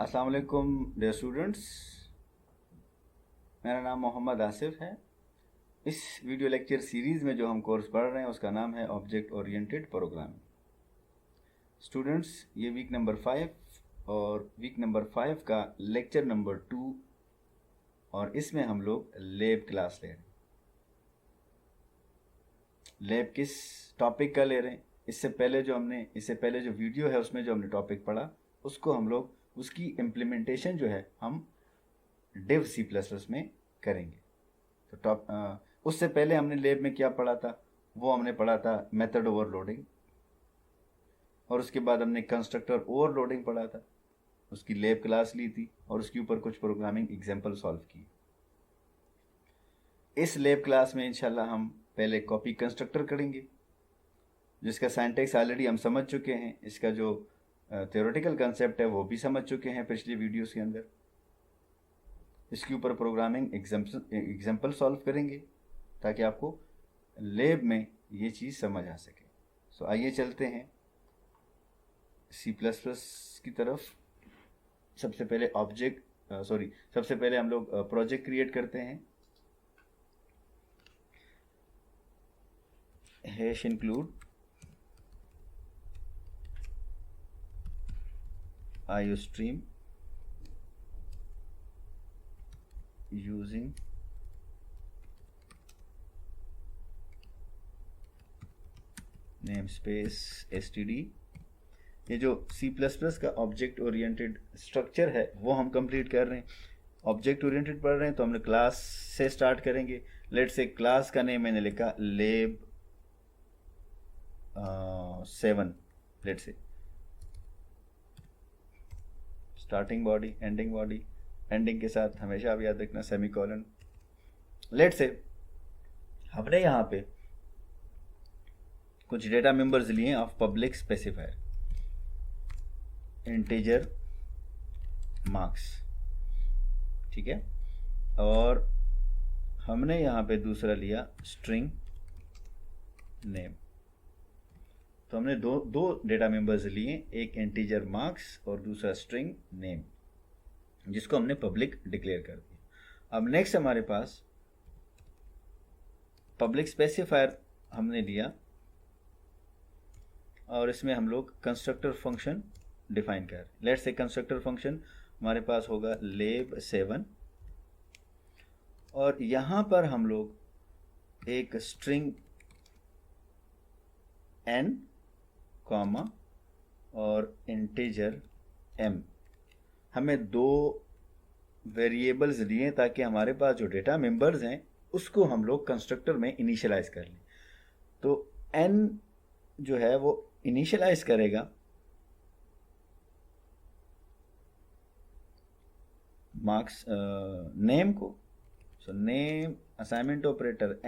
अस्सलाम वालेकुम dear students. मेरा नाम मोहम्मद आसिफ है। इस वीडियो लेक्चर सीरीज़ में जो हम कोर्स पढ़ रहे हैं उसका नाम है ऑब्जेक्ट ओरिएंटेड प्रोग्रामिंग। स्टूडेंट्स, ये वीक नंबर 5 और वीक नंबर 5 का लेक्चर नंबर 2 और इसमें हम लोग लैब क्लास ले रहे हैं। लैब किस टॉपिक का ले रहे हैं? इससे पहले जो वीडियो है उसमें जो हमने टॉपिक पढ़ा उसको हम लोग उसकी इम्प्लीमेंटेशन जो है हम डिव सी प्लस प्लस में करेंगे। तो उससे पहले हमने लैब में क्या पढ़ा था? वो हमने पढ़ा था मेथड ओवरलोडिंग, और उसके बाद हमने कंस्ट्रक्टर ओवरलोडिंग पढ़ा था। उसकी लैब क्लास ली थी और उसके ऊपर कुछ प्रोग्रामिंग एग्जाम्पल सॉल्व की। इस लैब क्लास में इंशाल्लाह हम पहले कॉपी कंस्ट्रक्टर करेंगे, जिसका सिंटैक्स ऑलरेडी हम समझ चुके हैं। इसका जो थ्योरेटिकल कंसेप्ट है वो भी समझ चुके हैं पिछले वीडियोस के अंदर। इसके ऊपर प्रोग्रामिंग एग्जाम्पल सॉल्व करेंगे ताकि आपको लैब में ये चीज़ समझ आ सके। सो आइए चलते हैं सी प्लस प्लस की तरफ। सबसे पहले हम लोग प्रोजेक्ट क्रिएट करते हैं। Hash include IOStream using name space std। ये जो सी प्लस प्लस का ऑब्जेक्ट ओरिएंटेड स्ट्रक्चर है वो हम कंप्लीट कर रहे हैं। ऑब्जेक्ट ओरिएंटेड पढ़ रहे हैं तो हमने क्लास से स्टार्ट करेंगे। लेट से क्लास का नेम मैंने लिखा लेब 7। लेट से starting body, ending body, ending के साथ हमेशा आप याद रखना सेमीकोलन। लेट से हमने यहाँ पे कुछ डेटा मेंबर्स लिए of public specifier integer marks, ठीक है। और हमने यहाँ पे दूसरा लिया स्ट्रिंग नेम। तो हमने दो डेटा मेंबर्स लिए, एक इंटीजर मार्क्स और दूसरा स्ट्रिंग नेम, जिसको हमने पब्लिक डिक्लेयर कर दिया। अब नेक्स्ट हमारे पास पब्लिक स्पेसिफायर हमने लिया और इसमें हम लोग कंस्ट्रक्टर फंक्शन डिफाइन कर। लेट्स से कंस्ट्रक्टर फंक्शन हमारे पास होगा लेब 7, और यहाँ पर हम लोग एक स्ट्रिंग n कॉमा और इंटीजर m, हमें दो वेरिएबल्स लिए ताकि हमारे पास जो डेटा मेंबर्स हैं उसको हम लोग कंस्ट्रक्टर में इनिशियलाइज कर लें। तो n जो है वो इनिशियलाइज करेगा मार्क्स नेम को। So name assignment operator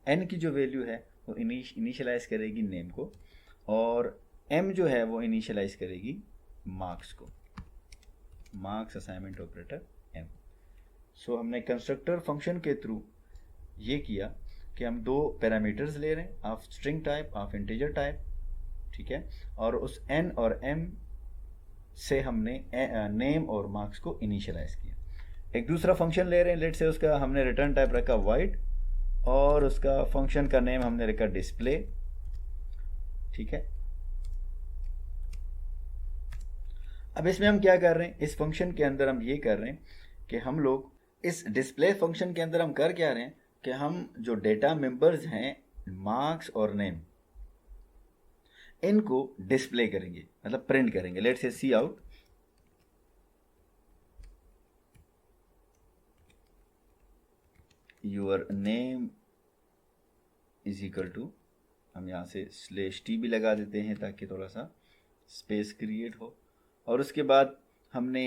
n की जो वैल्यू है वो इनिशियलाइज करेगी नेम को, और m जो है वो इनिशियलाइज करेगी मार्क्स को। Marks assignment operator m। सो हमने कंस्ट्रक्टर फंक्शन के थ्रू ये किया कि हम दो पैरामीटर्स ले रहे हैं of string type, of integer type, ठीक है। और उस n और m से हमने नेम और मार्क्स को इनिशियलाइज किया। एक दूसरा फंक्शन ले रहे हैं, लेट से उसका हमने रिटर्न टाइप रखा वाइड और उसका फंक्शन का नेम हमने रखा डिस्प्ले, ठीक है। अब इसमें हम क्या कर रहे हैं, इस फंक्शन के अंदर हम ये कर रहे हैं कि हम लोग इस डिस्प्ले फंक्शन के अंदर हम कर क्या रहे हैं कि हम जो डेटा मेंबर्स हैं मार्क्स और नेम, इनको डिस्प्ले करेंगे, मतलब प्रिंट करेंगे। Let's say c out your name is equal to, हम यहाँ से /t भी लगा देते हैं ताकि थोड़ा सा स्पेस क्रिएट हो। और उसके बाद हमने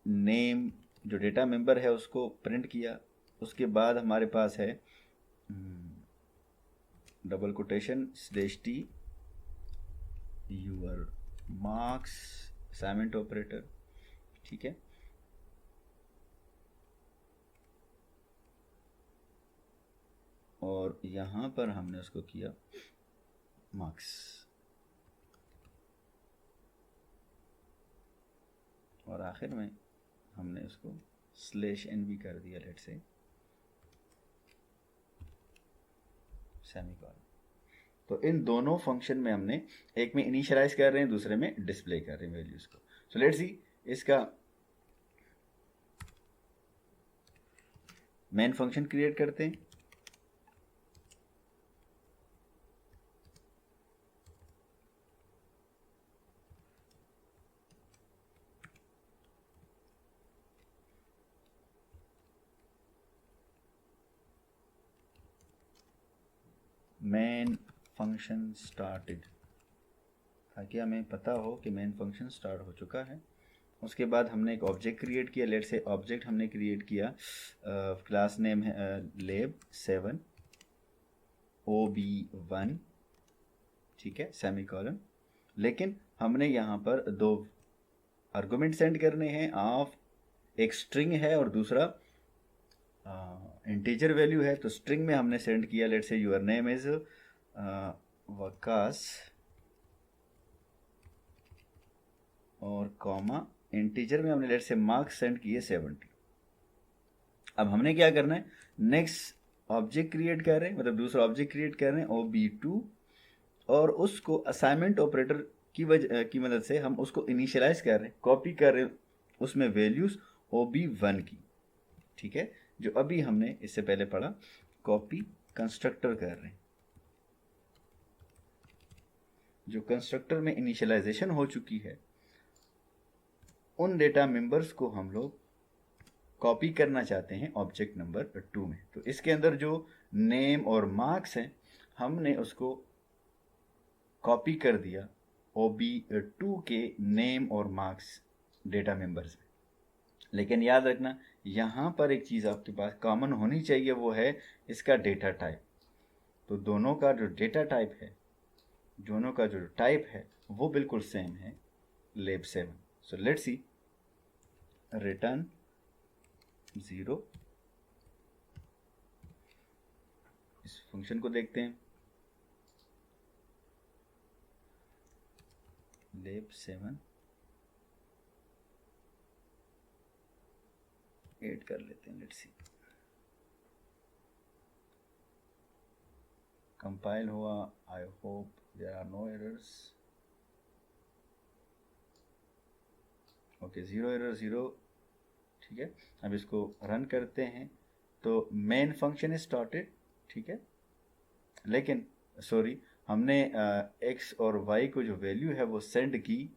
नेम जो डेटा मेंबर है उसको प्रिंट किया। उसके बाद हमारे पास है double quotation /t your marks assignment operator, ठीक है। और यहाँ पर हमने उसको किया मार्क्स, और आखिर में हमने उसको /n भी कर दिया, लेट से सेमीकोलन। तो इन दोनों फंक्शन में हमने एक में इनिशियलाइज कर रहे हैं, दूसरे में डिस्प्ले कर रहे हैं वैल्यूज को। सो लेट्स सी इसका मेन फंक्शन क्रिएट करते हैं। मेन फंक्शन स्टार्टेड, ताकि हमें पता हो कि मेन फंक्शन स्टार्ट हो चुका है। उसके बाद हमने एक ऑब्जेक्ट क्रिएट किया, लेट से ऑब्जेक्ट हमने क्रिएट किया, क्लास नेम है lab7 ob1, ठीक है, सेमीकोलन। लेकिन हमने यहाँ पर दो आर्गुमेंट सेंड करने हैं, ऑफ एक स्ट्रिंग है और दूसरा इंटीजर वैल्यू है। तो स्ट्रिंग में हमने सेंड किया, लेट से योर नेम इज वकास और कॉमा, इंटीजर में हमने लेट से मार्क्स सेंड किए 70। अब हमने क्या करना है, नेक्स्ट ऑब्जेक्ट क्रिएट कर रहे हैं, मतलब दूसरा ऑब्जेक्ट क्रिएट कर रहे हैं OB2, और उसको असाइनमेंट ऑपरेटर की मदद से हम उसको इनिशियलाइज कर रहे हैं, कॉपी कर रहे हैं उसमें वैल्यूज OB1 की, ठीक है, जो अभी हमने इससे पहले पढ़ा, कॉपी कंस्ट्रक्टर कर रहे हैं। जो कंस्ट्रक्टर में इनिशियलाइजेशन हो चुकी है, उन डेटा मेंबर्स को हम लोग कॉपी करना चाहते हैं ऑब्जेक्ट नंबर 2 में। तो इसके अंदर जो नेम और मार्क्स हैं, हमने उसको कॉपी कर दिया OB2 के नेम और मार्क्स डेटा मेंबर्स में। लेकिन याद रखना, यहाँ पर एक चीज़ आपके पास कॉमन होनी चाहिए, वो है इसका डेटा टाइप। तो दोनों का जो डेटा टाइप है, दोनों का जो टाइप है वो बिल्कुल सेम है, lab7। So let's C, return 0। इस फंक्शन को देखते हैं, lab7 ऐड कर लेते हैं, लेट्स सी। कंपाइल हुआ, I hope there are no errors. Okay, 0 error 0, ठीक है। अब इसको रन करते हैं, तो मेन फंक्शन इज स्टार्टेड, ठीक है। लेकिन सॉरी, हमने x और y को जो वैल्यू है वो सेंड की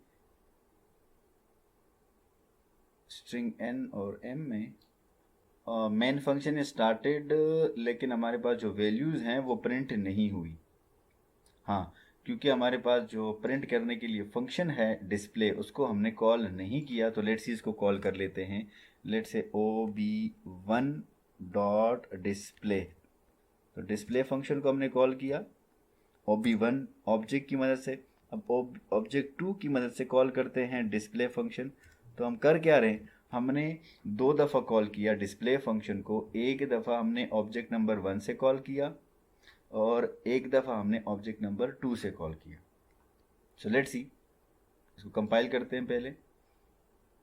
स्ट्रिंग n और m में। मेन फंक्शन इज स्टार्टेड, लेकिन हमारे पास जो वैल्यूज़ हैं वो प्रिंट नहीं हुई। हाँ, क्योंकि हमारे पास जो प्रिंट करने के लिए फंक्शन है डिस्प्ले, उसको हमने कॉल नहीं किया। तो लेट्स इसको कॉल कर लेते हैं, let's say OB1 dot display. तो डिस्प्ले फंक्शन को हमने कॉल किया OB1 ऑब्जेक्ट की मदद से। अब ऑब्जेक्ट 2 की मदद से कॉल करते हैं डिस्प्ले फंक्शन। तो हम कर क्या रहे हैं, हमने 2 दफ़ा कॉल किया डिस्प्ले फंक्शन को। एक दफ़ा हमने ऑब्जेक्ट नंबर 1 से कॉल किया और एक दफ़ा हमने ऑब्जेक्ट नंबर 2 से कॉल किया। सो लेट्स सी, इसको कंपाइल करते हैं पहले।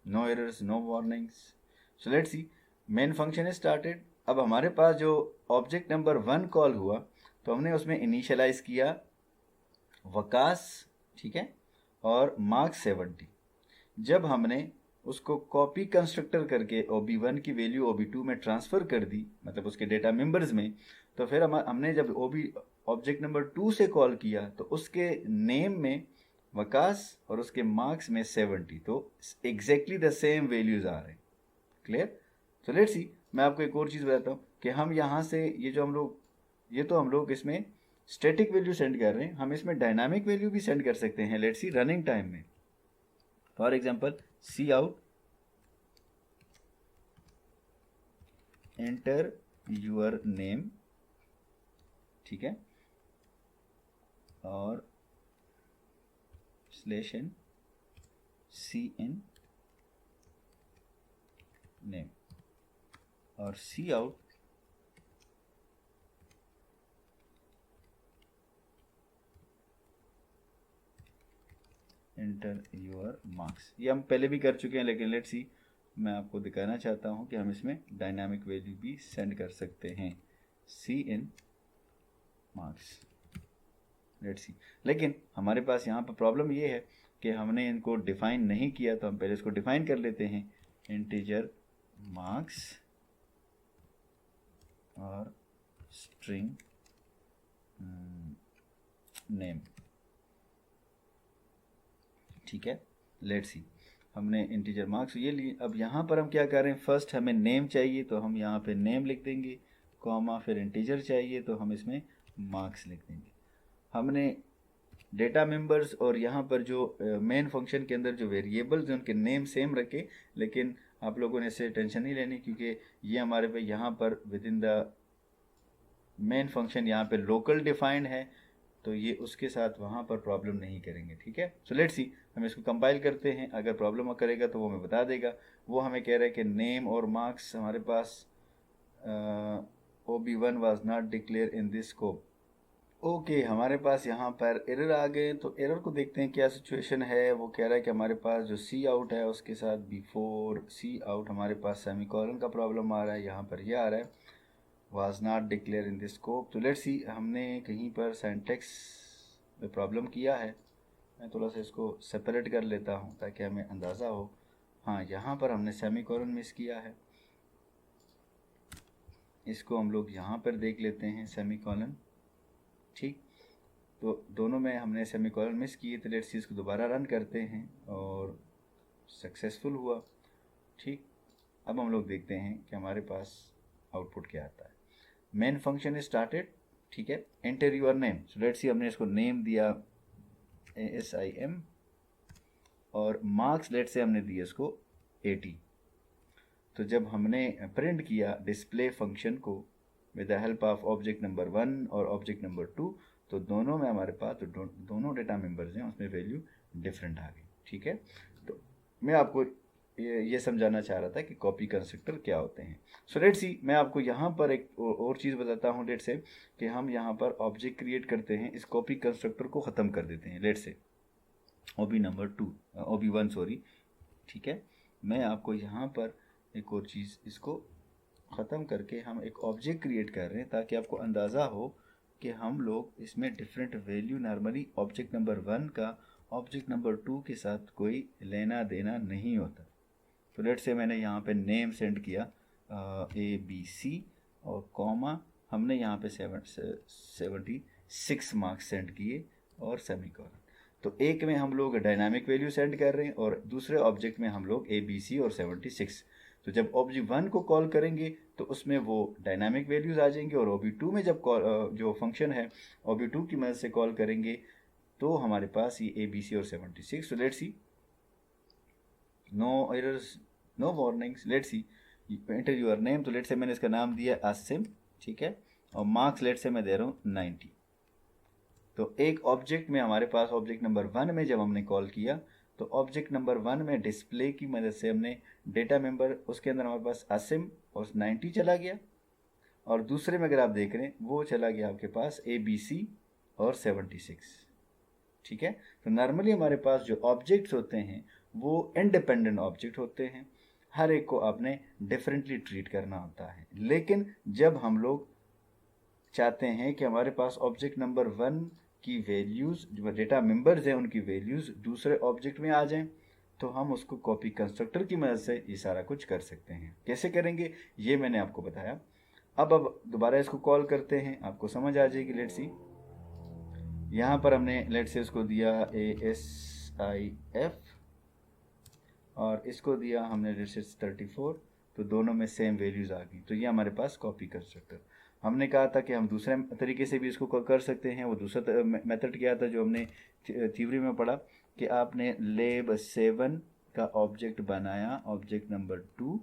No errors, no warnings. So let's see, main function is started. अब हमारे पास जो ऑब्जेक्ट नंबर 1 कॉल हुआ, तो हमने उसमें इनिशियलाइज किया वकास, ठीक है, और मार्क्स 70। जब हमने उसको कॉपी कंस्ट्रक्टर करके OB1 की वैल्यू OB2 में ट्रांसफ़र कर दी, मतलब उसके डेटा मेंबर्स में, तो फिर हमने जब ऑब्जेक्ट नंबर 2 से कॉल किया, तो उसके नेम में वकास और उसके मार्क्स में 70। तो एग्जैक्टली द सेम वैल्यूज़ आ रहे हैं। क्लियर? तो लेट्स सी, मैं आपको एक और चीज़ बताता हूँ कि हम यहाँ से ये तो हम लोग इसमें स्टैटिक वैल्यू सेंड कर रहे हैं, हम इसमें डायनामिक वैल्यू भी सेंड कर सकते हैं। लेट्स सी, रनिंग टाइम में, for example, c out enter your name, ठीक है, और /n cn नेम, और c out enter your marks. ये हम पहले भी कर चुके हैं, लेकिन लेट्स सी, मैं आपको दिखाना चाहता हूँ कि हम इसमें डायनामिक वैल्यू भी सेंड कर सकते हैं, सी इन मार्क्स। लेट्स सी, लेकिन हमारे पास यहाँ पर प्रॉब्लम ये है कि हमने इनको डिफाइन नहीं किया, तो हम पहले इसको डिफाइन कर लेते हैं, इंटीजर मार्क्स और स्ट्रिंग नेम। ठीक है, लेट्स सी, हमने इंटीजर मार्क्स ये लिए। अब यहाँ पर हम क्या कर रहे हैं, फर्स्ट हमें नेम चाहिए तो हम यहाँ पे नेम लिख देंगे, कॉमा, फिर इंटीजर चाहिए तो हम इसमें मार्क्स लिख देंगे। हमने डेटा मेंबर्स और यहाँ पर जो मेन फंक्शन के अंदर जो वेरिएबल्स हैं उनके नेम सेम रखे, लेकिन आप लोगों ने इससे टेंशन नहीं लेनी, क्योंकि ये हमारे पे यहाँ पर with in the main function यहाँ पे लोकल डिफाइंड है, तो ये उसके साथ वहाँ पर प्रॉब्लम नहीं करेंगे। ठीक है, सो लेट्स सी, हम इसको कंपाइल करते हैं, अगर प्रॉब्लम करेगा तो वो हमें बता देगा। वो हमें कह रहा है कि नेम और मार्क्स हमारे पास OB1 was not declare in this scope. Okay, हमारे पास यहाँ पर एरर आ गए, तो एरर को देखते हैं क्या सिचुएशन है। वो कह रहा है कि हमारे पास जो सी आउट है उसके साथ बिफोर सी आउट हमारे पास सेमीकोलन का प्रॉब्लम आ रहा है, यहाँ पर यह आ रहा है was not declare in this scope. तो लेट्स सी, हमने कहीं पर सिंटैक्स में प्रॉब्लम किया है। मैं थोड़ा सा इसको सेपरेट कर लेता हूँ ताकि हमें अंदाज़ा हो। हाँ, यहाँ पर हमने सेमीकोलन मिस किया है, इसको हम लोग यहाँ पर देख लेते हैं, सेमीकोलन। ठीक, तो दोनों में हमने सेमीकोलन मिस किए, तो लेट्स सी इसको दोबारा रन करते हैं और सक्सेसफुल हुआ। ठीक, अब हम लोग देखते हैं कि हमारे पास आउटपुट क्या आता है। मेन फंक्शन इज स्टार्टेड, ठीक है, enter your name. So let's सी, हमने इसको नेम दिया ASIM और मार्क्स लेट्स से हमने दिया इसको 80। तो जब हमने प्रिंट किया डिस्प्ले फंक्शन को with the help of object number 1 और ऑब्जेक्ट नंबर 2, तो दोनों में हमारे पास दोनों डेटा मेंबर्स हैं, उसमें वैल्यू डिफरेंट आ गई। ठीक है, तो मैं आपको ये समझाना चाह रहा था कि कॉपी कंस्ट्रक्टर क्या होते हैं। सो लेट्स सी, मैं आपको यहाँ पर एक और चीज़ बताता हूँ। लेट्स से कि हम यहाँ पर ऑब्जेक्ट क्रिएट करते हैं, इस कॉपी कंस्ट्रक्टर को ख़त्म कर देते हैं। Let's say OB1 sorry. ठीक है, मैं आपको यहाँ पर एक और चीज़, इसको ख़त्म करके हम एक ऑब्जेक्ट क्रिएट कर रहे हैं ताकि आपको अंदाज़ा हो कि हम लोग इसमें different value, normally object number 1 का ऑब्जेक्ट नंबर 2 के साथ कोई लेना देना नहीं होता। तो लेट्स से मैंने यहाँ पे नेम सेंड किया ABC और कॉमा, हमने यहाँ पे 76 मार्क्स सेंड किए और सेमीकोलन। तो एक में हम लोग डायनामिक वैल्यू सेंड कर रहे हैं और दूसरे ऑब्जेक्ट में हम लोग ABC और 76। तो जब OB1 को कॉल करेंगे तो उसमें वो डायनामिक वैल्यूज़ आ जाएंगे, और OB2 में जब जो फंक्शन है OB2 की मदद से कॉल करेंगे तो हमारे पास ये ABC और 76। तो let's see, no errors, no warnings. Let's see, enter your name. तो लेट्स से मैंने इसका नाम दिया आसिम, ठीक है, और मार्क्स लेट्स से मैं दे रहा हूँ 90। तो एक ऑब्जेक्ट में हमारे पास ऑब्जेक्ट नंबर 1 में जब हमने कॉल किया तो ऑब्जेक्ट नंबर 1 में डिस्प्ले की मदद से हमने डेटा मेंबर, उसके अंदर हमारे पास आसिम और 90 चला गया, और दूसरे में अगर आप देख रहे हैं वो चला गया आपके पास ABC और 76। ठीक है, तो नॉर्मली हमारे पास जो ऑब्जेक्ट्स होते हैं वो इंडिपेंडेंट ऑब्जेक्ट होते हैं, हर एक को आपने डिफरेंटली ट्रीट करना होता है। लेकिन जब हम लोग चाहते हैं कि हमारे पास ऑब्जेक्ट नंबर 1 की वैल्यूज़, जो डेटा मेंबर्स हैं उनकी वैल्यूज़ दूसरे ऑब्जेक्ट में आ जाएं, तो हम उसको कॉपी कंस्ट्रक्टर की मदद से ये सारा कुछ कर सकते हैं। कैसे करेंगे ये मैंने आपको बताया। अब दोबारा इसको कॉल करते हैं, आपको समझ आ जाएगी। लेट्स सी, यहाँ पर हमने लेट्स से इसको दिया ASIF और इसको दिया हमने लेट्स से 34, तो दोनों में सेम वैल्यूज़ आ गई। तो ये हमारे पास कॉपी कंस्ट्रक्टर। हमने कहा था कि हम दूसरे तरीके से भी इसको कर सकते हैं। वो दूसरा मेथड क्या था जो हमने थ्योरी में पढ़ा, कि आपने lab7 का ऑब्जेक्ट बनाया, ऑब्जेक्ट नंबर 2,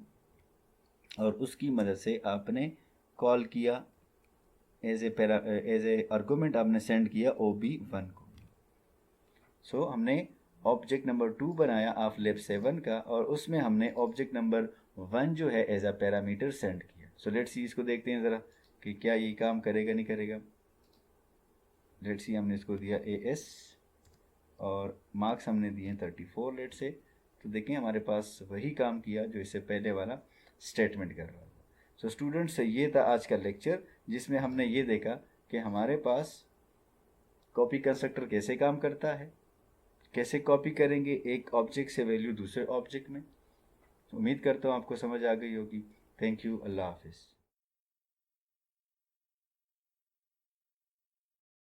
और उसकी मदद से आपने कॉल किया एज ए आर्गूमेंट आपने सेंड किया OB1 को। सो हमने ऑब्जेक्ट नंबर 2 बनाया ऑफ lab7 का, और उसमें हमने ऑब्जेक्ट नंबर 1 जो है एज अ पैरामीटर सेंड किया। सो लेट्स सी, इसको देखते हैं ज़रा कि क्या ये काम करेगा नहीं करेगा। लेट्स सी, हमने इसको दिया AS और मार्क्स हमने दिए हैं 34 लेट से। तो देखें हमारे पास वही काम किया जो इससे पहले वाला स्टेटमेंट कर रहा था। सो स्टूडेंट्स, ये था आज का लेक्चर जिसमें हमने ये देखा कि हमारे पास कॉपी कंस्ट्रक्टर कैसे काम करता है, कैसे कॉपी करेंगे एक ऑब्जेक्ट से वैल्यू दूसरे ऑब्जेक्ट में। उम्मीद करता हूँ आपको समझ आ गई होगी। Thank you. अल्लाह हाफिज़।